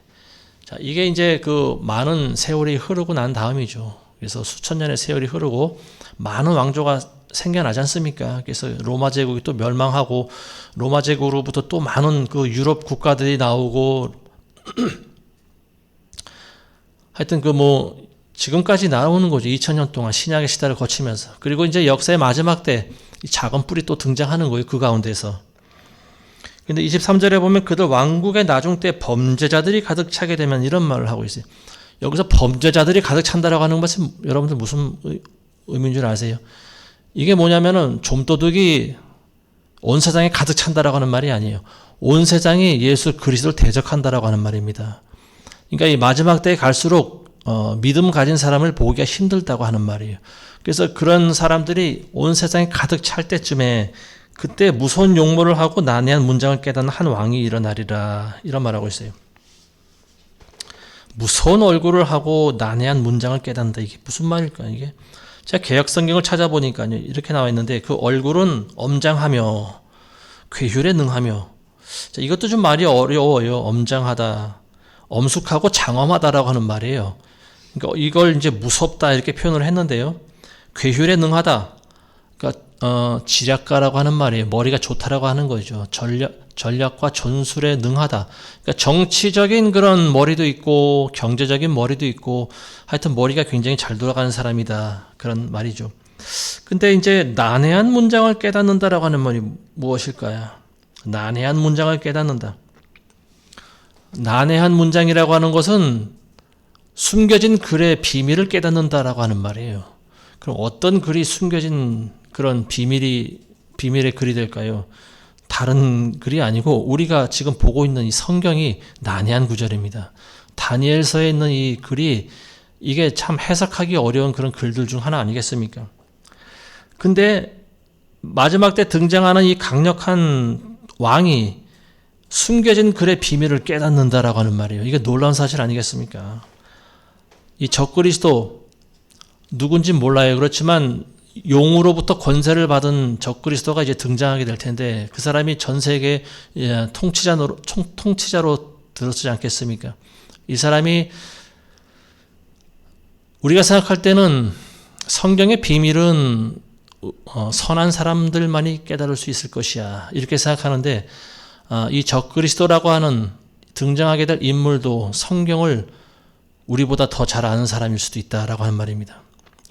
자, 이게 이제 그 많은 세월이 흐르고 난 다음이죠. 그래서 수천 년의 세월이 흐르고 많은 왕조가 생겨나지 않습니까? 그래서 로마 제국이 또 멸망하고, 로마 제국으로부터 또 많은 그 유럽 국가들이 나오고, 하여튼 그 뭐 지금까지 나오는 거죠. 2000년 동안 신약의 시대를 거치면서. 그리고 이제 역사의 마지막 때 이 작은 뿔이 또 등장하는 거예요. 그 가운데서. 근데 23절에 보면 그들 왕국의 나중 때 범죄자들이 가득 차게 되면, 이런 말을 하고 있어요. 여기서 범죄자들이 가득 찬다라고 하는 것은 여러분들 무슨 의미인 줄 아세요? 이게 뭐냐면은 좀도둑이 온 세상에 가득 찬다라고 하는 말이 아니에요. 온 세상이 예수 그리스도를 대적한다라고 하는 말입니다. 그러니까 이 마지막 때에 갈수록 믿음 가진 사람을 보기가 힘들다고 하는 말이에요. 그래서 그런 사람들이 온 세상에 가득 찰 때쯤에, 그때 무서운 용모를 하고 난해한 문장을 깨닫는 한 왕이 일어나리라, 이런 말하고 있어요. 무서운 얼굴을 하고 난해한 문장을 깨닫는다. 이게 무슨 말일까? 이게 제가 개역 성경을 찾아보니까요, 이렇게 나와 있는데, 그 얼굴은 엄장하며 괴휼에 능하며. 자, 이것도 좀 말이 어려워요. 엄장하다, 엄숙하고 장엄하다라고 하는 말이에요. 그러니까 이걸 이제 무섭다 이렇게 표현을 했는데요. 괴휼에 능하다. 그러니까 지략가라고 하는 말이에요. 머리가 좋다라고 하는 거죠. 전략과 전술에 능하다. 그러니까 정치적인 그런 머리도 있고 경제적인 머리도 있고, 하여튼 머리가 굉장히 잘 돌아가는 사람이다, 그런 말이죠. 근데 이제 난해한 문장을 깨닫는다라고 하는 말이 무엇일까요? 난해한 문장을 깨닫는다. 난해한 문장이라고 하는 것은 숨겨진 글의 비밀을 깨닫는다라고 하는 말이에요. 그럼 어떤 글이 숨겨진 그런 비밀의 글이 될까요? 다른 글이 아니고 우리가 지금 보고 있는 이 성경이 난해한 구절입니다. 다니엘서에 있는 이 글이, 이게 참 해석하기 어려운 그런 글들 중 하나 아니겠습니까? 근데 마지막 때 등장하는 이 강력한 왕이 숨겨진 글의 비밀을 깨닫는다라고 하는 말이에요. 이게 놀라운 사실 아니겠습니까? 이 적그리스도, 누군지 몰라요. 그렇지만 용으로부터 권세를 받은 적그리스도가 이제 등장하게 될 텐데, 그 사람이 전 세계 통치자로 들었지 않겠습니까? 이 사람이, 우리가 생각할 때는 성경의 비밀은 선한 사람들만이 깨달을 수 있을 것이야, 이렇게 생각하는데, 이 적그리스도라고 하는 등장하게 될 인물도 성경을 우리보다 더 잘 아는 사람일 수도 있다라고 하는 말입니다.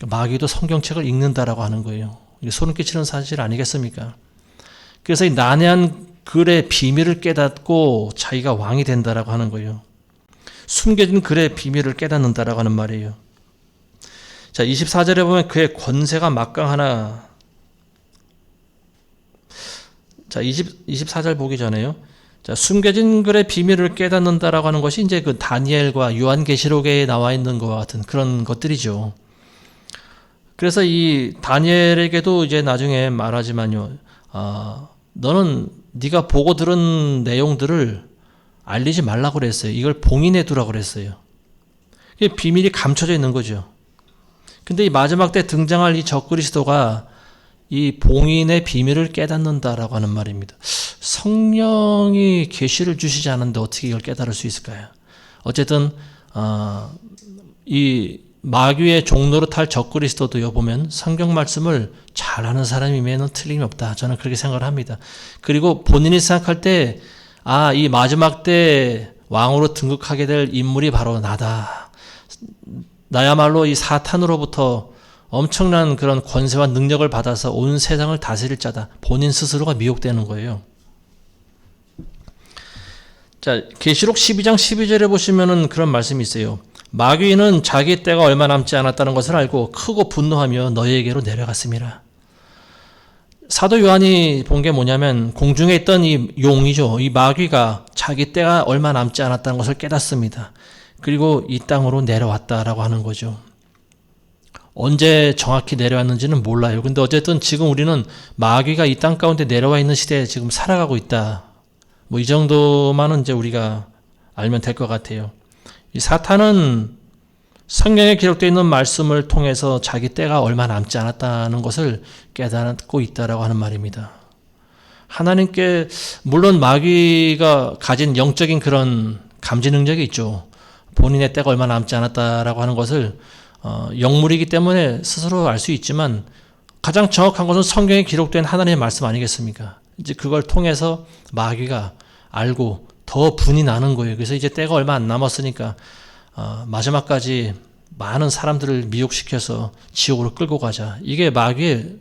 마귀도 성경책을 읽는다라고 하는 거예요. 이게 소름 끼치는 사실 아니겠습니까? 그래서 이 난해한 글의 비밀을 깨닫고 자기가 왕이 된다라고 하는 거예요. 숨겨진 글의 비밀을 깨닫는다라고 하는 말이에요. 자, 24절에 보면 그의 권세가 막강하나. 자, 24절 보기 전에요. 자, 숨겨진 글의 비밀을 깨닫는다라고 하는 것이 이제 그 다니엘과 요한계시록에 나와 있는 것과 같은 그런 것들이죠. 그래서 이 다니엘에게도 이제 나중에 말하지만요, 너는 네가 보고 들은 내용들을 알리지 말라고 그랬어요. 이걸 봉인해 두라고 그랬어요. 이게 비밀이 감춰져 있는 거죠. 근데 이 마지막 때 등장할 이 적그리스도가 이 봉인의 비밀을 깨닫는다라고 하는 말입니다. 성령이 계시를 주시지 않는데 어떻게 이걸 깨달을 수 있을까요? 어쨌든 이 마귀의 종로로 탈 적그리스도도요, 보면 성경 말씀을 잘하는 사람이면 틀림이 없다. 저는 그렇게 생각을 합니다. 그리고 본인이 생각할 때 이 마지막 때 왕으로 등극하게 될 인물이 바로 나다. 나야말로 이 사탄으로부터 엄청난 그런 권세와 능력을 받아서 온 세상을 다스릴 자다. 본인 스스로가 미혹되는 거예요. 자, 계시록 12장 12절에 보시면은 그런 말씀이 있어요. 마귀는 자기 때가 얼마 남지 않았다는 것을 알고 크고 분노하며 너희에게로 내려갔습니다. 사도 요한이 본 게 뭐냐면 공중에 있던 이 용이죠. 이 마귀가 자기 때가 얼마 남지 않았다는 것을 깨닫습니다. 그리고 이 땅으로 내려왔다라고 하는 거죠. 언제 정확히 내려왔는지는 몰라요. 근데 어쨌든 지금 우리는 마귀가 이 땅 가운데 내려와 있는 시대에 지금 살아가고 있다. 뭐 이 정도만은 이제 우리가 알면 될 것 같아요. 이 사탄은 성경에 기록되어 있는 말씀을 통해서 자기 때가 얼마 남지 않았다는 것을 깨닫고 있다라고 하는 말입니다. 하나님께 물론 마귀가 가진 영적인 그런 감지 능력이 있죠. 본인의 때가 얼마 남지 않았다라고 하는 것을 영물이기 때문에 스스로 알 수 있지만 가장 정확한 것은 성경에 기록된 하나님의 말씀 아니겠습니까? 이제 그걸 통해서 마귀가 알고 더 분이 나는 거예요. 그래서 이제 때가 얼마 안 남았으니까 마지막까지 많은 사람들을 미혹시켜서 지옥으로 끌고 가자. 이게 마귀의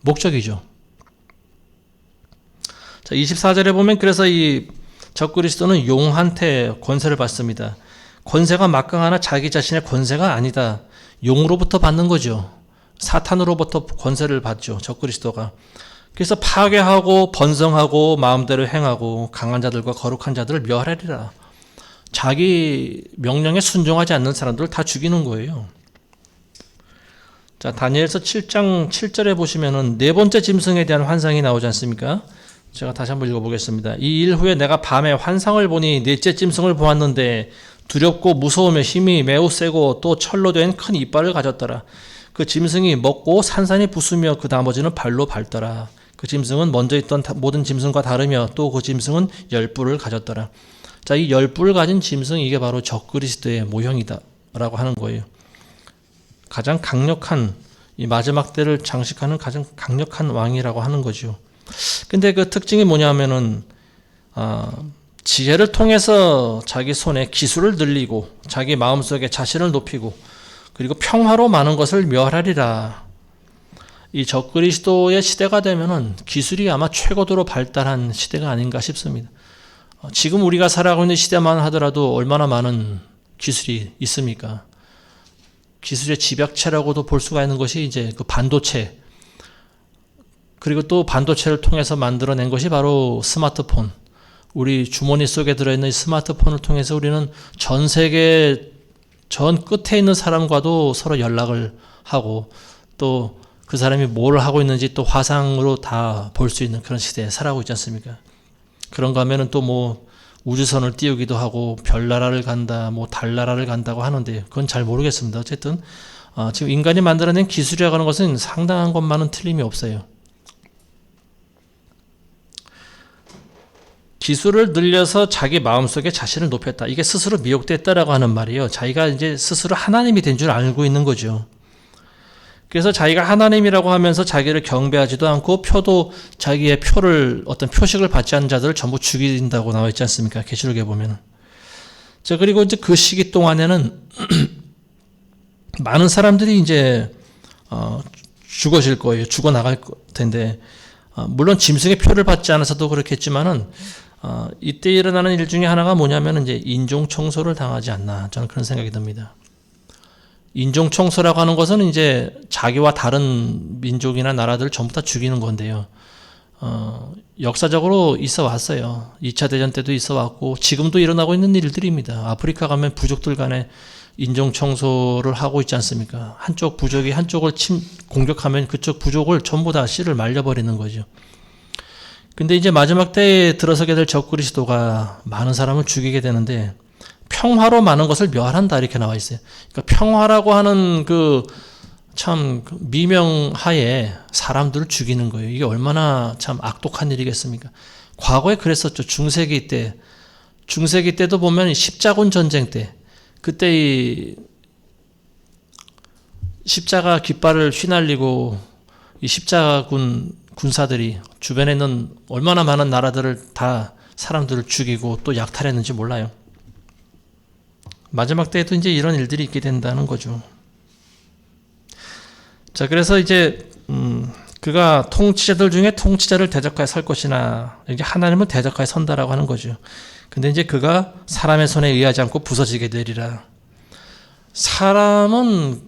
목적이죠. 자, 24절에 보면 그래서 이 적그리스도는 용한테 권세를 받습니다. 권세가 막강하나 자기 자신의 권세가 아니다. 용으로부터 받는 거죠. 사탄으로부터 권세를 받죠. 적그리스도가. 그래서 파괴하고 번성하고 마음대로 행하고 강한 자들과 거룩한 자들을 멸하리라. 자기 명령에 순종하지 않는 사람들을 다 죽이는 거예요. 자, 다니엘서 7장 7절에 보시면은 네 번째 짐승에 대한 환상이 나오지 않습니까? 제가 다시 한번 읽어보겠습니다. 이 일 후에 내가 밤에 환상을 보니 넷째 짐승을 보았는데 두렵고 무서우며 힘이 매우 세고 또 철로 된 큰 이빨을 가졌더라. 그 짐승이 먹고 산산이 부수며 그 나머지는 발로 밟더라. 그 짐승은 먼저 있던 모든 짐승과 다르며 또 그 짐승은 10뿔을 가졌더라. 자, 이 10뿔을 가진 짐승, 이게 바로 적그리스도의 모형이다 라고 하는 거예요. 가장 강력한, 이 마지막 때를 장식하는 가장 강력한 왕이라고 하는 거죠. 근데 그 특징이 뭐냐면은 지혜를 통해서 자기 손에 기술을 늘리고 자기 마음속에 자신을 높이고 그리고 평화로 많은 것을 멸하리라. 이 적그리스도의 시대가 되면은 기술이 아마 최고도로 발달한 시대가 아닌가 싶습니다. 지금 우리가 살아가고 있는 시대만 하더라도 얼마나 많은 기술이 있습니까? 기술의 집약체라고도 볼 수가 있는 것이 이제 그 반도체, 그리고 또 반도체를 통해서 만들어낸 것이 바로 스마트폰. 우리 주머니 속에 들어있는 이 스마트폰을 통해서 우리는 전 세계 전 끝에 있는 사람과도 서로 연락을 하고 또 그 사람이 뭘 하고 있는지 또 화상으로 다 볼 수 있는 그런 시대에 살아가고 있지 않습니까? 그런가 하면은 또 뭐 우주선을 띄우기도 하고 별나라를 간다, 뭐 달나라를 간다고 하는데 그건 잘 모르겠습니다. 어쨌든 지금 인간이 만들어낸 기술이라고 하는 것은 상당한 것만은 틀림이 없어요. 기술을 늘려서 자기 마음속에 자신을 높였다. 이게 스스로 미혹됐다라고 하는 말이에요. 자기가 이제 스스로 하나님이 된 줄 알고 있는 거죠. 그래서 자기가 하나님이라고 하면서 자기를 경배하지도 않고 표도 자기의 표를 어떤 표식을 받지 않은 자들을 전부 죽인다고 나와 있지 않습니까? 계시록에 보면은. 자, 그리고 이제 그 시기 동안에는 많은 사람들이 이제 죽어질 거예요. 죽어 나갈 텐데 물론 짐승의 표를 받지 않아서도 그렇겠지만은 이때 일어나는 일 중에 하나가 뭐냐면 이제 인종 청소를 당하지 않나, 저는 그런 생각이 듭니다. 인종 청소라고 하는 것은 이제 자기와 다른 민족이나 나라들을 전부 다 죽이는 건데요. 역사적으로 있어 왔어요. 2차 대전 때도 있어 왔고 지금도 일어나고 있는 일들입니다. 아프리카 가면 부족들 간에 인종 청소를 하고 있지 않습니까? 한쪽 부족이 한쪽을 공격하면 그쪽 부족을 전부 다 씨를 말려버리는 거죠. 근데 이제 마지막 때에 들어서게 될 적그리스도가 많은 사람을 죽이게 되는데 평화로 많은 것을 멸한다 이렇게 나와 있어요. 그러니까 평화라고 하는 참 미명하에 사람들을 죽이는 거예요. 이게 얼마나 참 악독한 일이겠습니까? 과거에 그랬었죠. 중세기 때도 보면 십자군 전쟁 때 그때 이 십자가 깃발을 휘날리고 이 십자군 군사들이 주변에 있는 얼마나 많은 나라들을 다 사람들을 죽이고 또 약탈했는지 몰라요. 마지막 때에도 이제 이런 일들이 있게 된다는 거죠. 자, 그래서 이제 그가 통치자들 중에 통치자를 대적하여 설 것이나 이제 하나님은 대적하여 선다라고 하는 거죠. 근데 이제 그가 사람의 손에 의하지 않고 부서지게 되리라. 사람은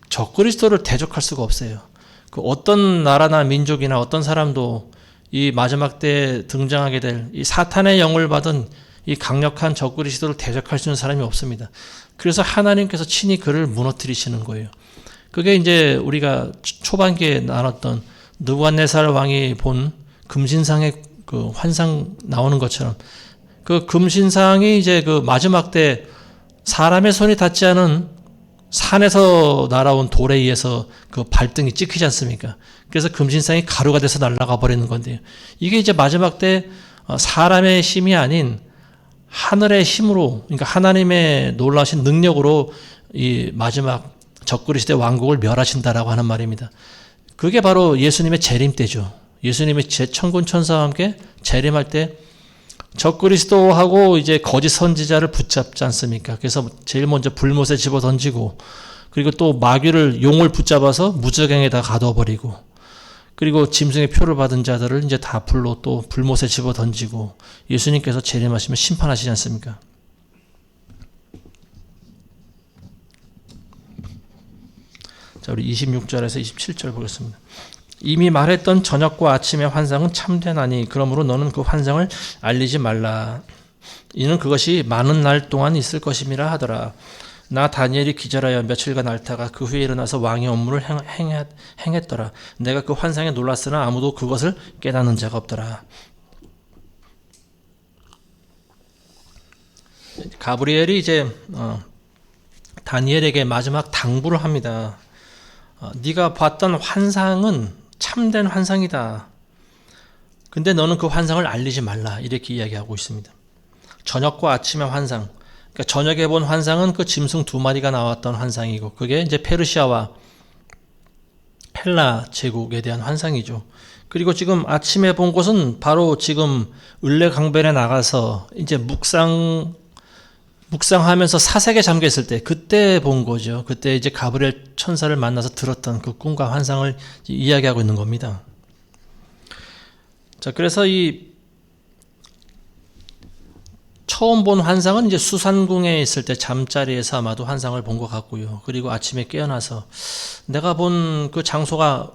적그리스도를 대적할 수가 없어요. 그 어떤 나라나 민족이나 어떤 사람도 이 마지막 때에 등장하게 될 이 사탄의 영을 받은 이 강력한 적그리스도를 대적할 수 있는 사람이 없습니다. 그래서 하나님께서 친히 그를 무너뜨리시는 거예요. 그게 이제 우리가 초반기에 나눴던 느부갓네살 왕이 본 금신상의 그 환상 나오는 것처럼 그 금신상이 이제 그 마지막 때 사람의 손이 닿지 않은 산에서 날아온 돌에 의해서 그 발등이 찍히지 않습니까? 그래서 금신상이 가루가 돼서 날아가 버리는 건데요. 이게 이제 마지막 때 사람의 힘이 아닌 하늘의 힘으로, 그러니까 하나님의 놀라우신 능력으로 이 마지막 적그리스도의 왕국을 멸하신다라고 하는 말입니다. 그게 바로 예수님의 재림 때죠. 예수님이 천군 천사와 함께 재림할 때 적그리스도하고 이제 거짓 선지자를 붙잡지 않습니까? 그래서 제일 먼저 불못에 집어 던지고 그리고 또 마귀를 용을 붙잡아서 무저갱에다 가둬버리고 그리고 짐승의 표를 받은 자들을 이제 다 불로 또 불못에 집어 던지고 예수님께서 재림하시면 심판하시지 않습니까? 자, 우리 26절에서 27절 보겠습니다. 이미 말했던 저녁과 아침의 환상은 참되나니 그러므로 너는 그 환상을 알리지 말라. 이는 그것이 많은 날 동안 있을 것임이라 하더라. 나 다니엘이 기절하여 며칠간 앓다가 그 후에 일어나서 왕의 업무를 행했더라. 내가 그 환상에 놀랐으나 아무도 그것을 깨닫는 자가 없더라. 가브리엘이 이제 다니엘에게 마지막 당부를 합니다. 네가 봤던 환상은 참된 환상이다. 근데 너는 그 환상을 알리지 말라. 이렇게 이야기하고 있습니다. 저녁과 아침의 환상. 그러니까 저녁에 본 환상은 그 짐승 2마리가 나왔던 환상이고 그게 이제 페르시아와 헬라 제국에 대한 환상이죠. 그리고 지금 아침에 본 것은 바로 지금 을레강변에 나가서 이제 묵상하면서 사색에 잠겨 있을 때 그때 본 거죠. 그때 이제 가브리엘 천사를 만나서 들었던 그 꿈과 환상을 이야기하고 있는 겁니다. 자, 그래서 이 처음 본 환상은 이제 수산궁에 있을 때 잠자리에서 아마도 환상을 본 것 같고요. 그리고 아침에 깨어나서 내가 본 그 장소가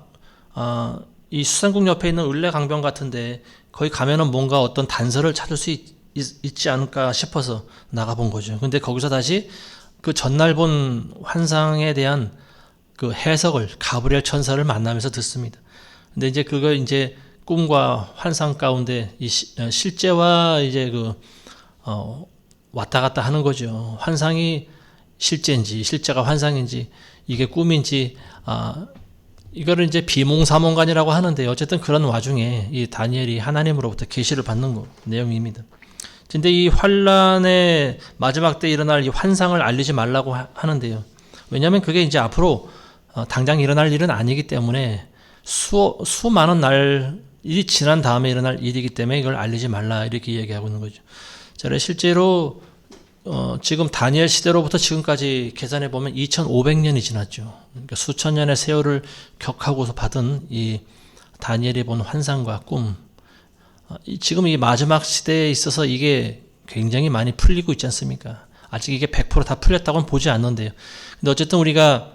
이 수산궁 옆에 있는 을레강변 같은데 거기 가면은 뭔가 어떤 단서를 찾을 수 있지 않을까 싶어서 나가본 거죠. 근데 거기서 다시 그 전날 본 환상에 대한 그 해석을 가브리엘 천사를 만나면서 듣습니다. 근데 이제 그거 이제 꿈과 환상 가운데 이 실제와 이제 왔다 갔다 하는 거죠. 환상이 실제인지 실제가 환상인지 이게 꿈인지 이거를 이제 비몽사몽간이라고 하는데 어쨌든 그런 와중에 이 다니엘이 하나님으로부터 계시를 받는 내용입니다. 근데 이 환란의 마지막 때 일어날 이 환상을 알리지 말라고 하는데요. 왜냐하면 그게 이제 앞으로 당장 일어날 일은 아니기 때문에 수많은 날이 지난 다음에 일어날 일이기 때문에 이걸 알리지 말라 이렇게 이야기하고 있는 거죠. 자, 실제로 지금 다니엘 시대로부터 지금까지 계산해 보면 2500년이 지났죠. 그러니까 수천 년의 세월을 격하고서 받은 이 다니엘이 본 환상과 꿈, 지금 이 마지막 시대에 있어서 이게 굉장히 많이 풀리고 있지 않습니까? 아직 이게 100% 다 풀렸다고는 보지 않는데요. 근데 어쨌든 우리가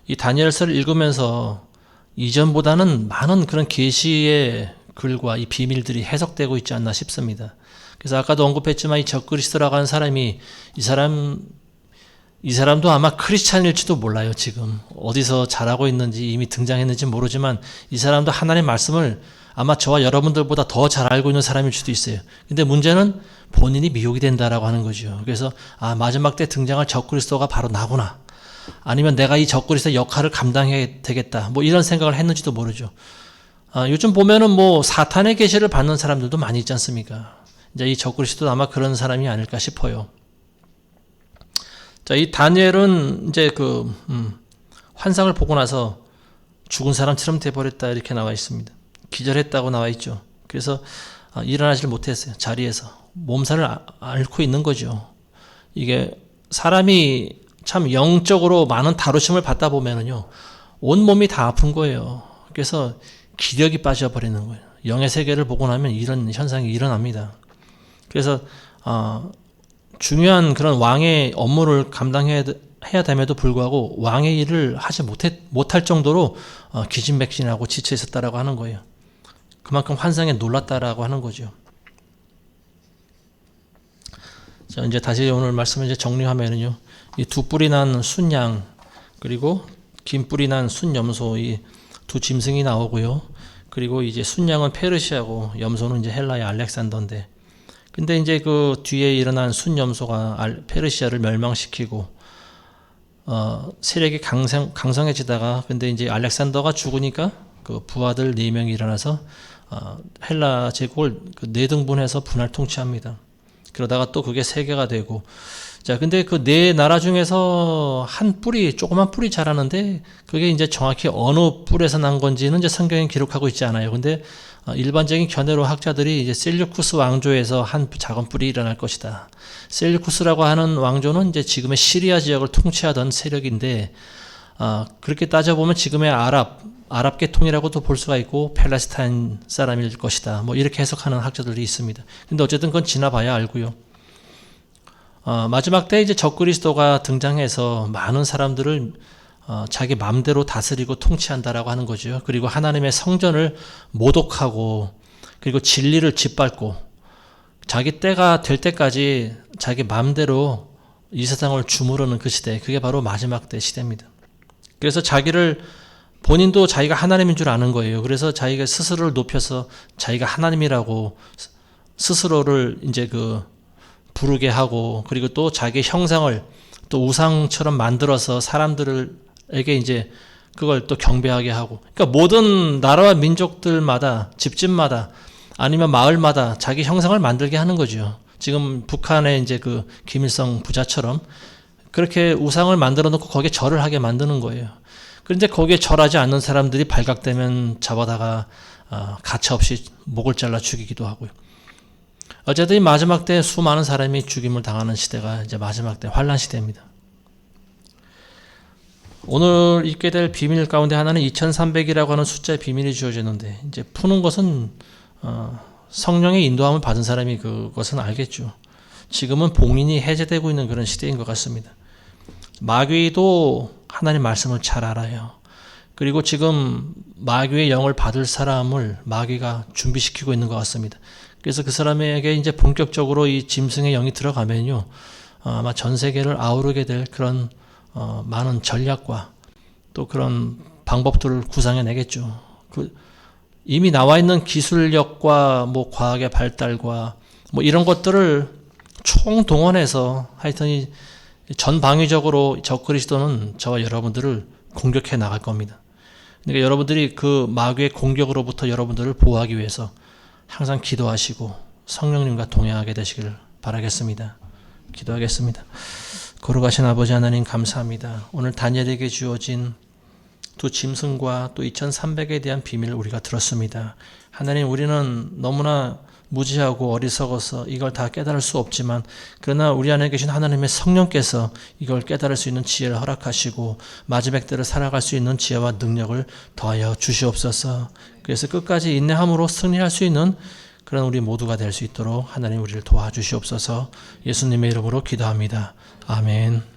이 다니엘서를 읽으면서 이전보다는 많은 그런 계시의 글과 이 비밀들이 해석되고 있지 않나 싶습니다. 그래서 아까도 언급했지만 이 적그리스도라고 하는 사람이 이 사람도 아마 크리스찬일지도 몰라요. 지금 어디서 자라고 있는지 이미 등장했는지 모르지만 이 사람도 하나님의 말씀을 아마 저와 여러분들보다 더 잘 알고 있는 사람일 수도 있어요. 근데 문제는 본인이 미혹이 된다라고 하는 거죠. 그래서 마지막 때 등장할 적그리스도가 바로 나구나. 아니면 내가 이 적그리스도의 역할을 감당해야 되겠다. 뭐 이런 생각을 했는지도 모르죠. 요즘 보면은 뭐 사탄의 계시를 받는 사람들도 많이 있지 않습니까? 이제 이 적그리스도도 아마 그런 사람이 아닐까 싶어요. 자, 이 다니엘은 이제 환상을 보고 나서 죽은 사람처럼 돼버렸다 이렇게 나와 있습니다. 기절했다고 나와 있죠. 그래서 일어나질 못했어요. 자리에서 몸살을 앓고 있는 거죠. 이게 사람이 참 영적으로 많은 다루심을 받다 보면은요, 온 몸이 다 아픈 거예요. 그래서 기력이 빠져버리는 거예요. 영의 세계를 보고 나면 이런 현상이 일어납니다. 그래서 중요한 그런 왕의 업무를 감당해야 됨에도 불구하고 왕의 일을 하지 못할 정도로 기진맥진하고 지쳐 있었다라고 하는 거예요. 그만큼 환상에 놀랐다라고 하는 거죠. 자, 이제 다시 오늘 말씀을 이제 정리하면은요, 이 두 뿔이 난 순양 그리고 긴 뿔이 난 순염소 이 두 짐승이 나오고요. 그리고 이제 순양은 페르시아고 염소는 이제 헬라의 알렉산더인데, 근데 이제 그 뒤에 일어난 순염소가 페르시아를 멸망시키고 세력이 강성해지다가 근데 이제 알렉산더가 죽으니까 그 부하들 4명이 일어나서 헬라 제국을 4등분해서 분할 통치합니다. 그러다가 또 그게 세계가 되고, 자, 근데 그 4나라 중에서 한 뿔이, 조그만 뿔이 자라는데 그게 이제 정확히 어느 뿔에서 난 건지는 이제 성경에 기록하고 있지 않아요. 근데 일반적인 견해로 학자들이 이제 셀류쿠스 왕조에서 한 작은 뿔이 일어날 것이다. 셀류쿠스라고 하는 왕조는 이제 지금의 시리아 지역을 통치하던 세력인데, 그렇게 따져보면 지금의 아랍 계통이라고도 볼 수가 있고 팔레스타인 사람일 것이다. 뭐 이렇게 해석하는 학자들이 있습니다. 근데 어쨌든 그건 지나봐야 알고요. 마지막 때 이제 적그리스도가 등장해서 많은 사람들을 자기 마음대로 다스리고 통치한다라고 하는 거죠. 그리고 하나님의 성전을 모독하고 그리고 진리를 짓밟고 자기 때가 될 때까지 자기 마음대로 이 세상을 주무르는 그 시대, 그게 바로 마지막 때 시대입니다. 그래서 본인도 자기가 하나님인 줄 아는 거예요. 그래서 자기가 스스로를 높여서 자기가 하나님이라고 스스로를 이제 부르게 하고, 그리고 또 자기 형상을 또 우상처럼 만들어서 사람들에게 이제 그걸 또 경배하게 하고, 그러니까 모든 나라와 민족들마다 집집마다 아니면 마을마다 자기 형상을 만들게 하는 거죠. 지금 북한의 이제 김일성 부자처럼 그렇게 우상을 만들어 놓고 거기에 절을 하게 만드는 거예요. 그런데 거기에 절하지 않는 사람들이 발각되면 잡아다가 가차없이 목을 잘라 죽이기도 하고요. 어쨌든 마지막 때 수많은 사람이 죽임을 당하는 시대가 이제 마지막 때 환란 시대입니다. 오늘 읽게 될 비밀 가운데 하나는 2300이라고 하는 숫자의 비밀이 주어졌는데, 이제 푸는 것은 성령의 인도함을 받은 사람이 그것은 알겠죠. 지금은 봉인이 해제되고 있는 그런 시대인 것 같습니다. 마귀도 하나님 말씀을 잘 알아요. 그리고 지금 마귀의 영을 받을 사람을 마귀가 준비시키고 있는 것 같습니다. 그래서 그 사람에게 이제 본격적으로 이 짐승의 영이 들어가면요, 아마 전 세계를 아우르게 될 그런 많은 전략과 또 그런 방법들을 구상해 내겠죠. 이미 나와 있는 기술력과 뭐 과학의 발달과 뭐 이런 것들을 총동원해서 하여튼 전방위적으로 적그리스도는 저와 여러분들을 공격해 나갈 겁니다. 그러니까 여러분들이 그 마귀의 공격으로부터 여러분들을 보호하기 위해서 항상 기도하시고 성령님과 동행하게 되시기를 바라겠습니다. 기도하겠습니다. 거룩하신 아버지 하나님, 감사합니다. 오늘 다니엘에게 주어진 두 짐승과 또 2300에 대한 비밀을 우리가 들었습니다. 하나님, 우리는 너무나 무지하고 어리석어서 이걸 다 깨달을 수 없지만, 그러나 우리 안에 계신 하나님의 성령께서 이걸 깨달을 수 있는 지혜를 허락하시고 마지막 때를 살아갈 수 있는 지혜와 능력을 더하여 주시옵소서. 그래서 끝까지 인내함으로 승리할 수 있는 그런 우리 모두가 될 수 있도록 하나님 우리를 도와주시옵소서. 예수님의 이름으로 기도합니다. 아멘.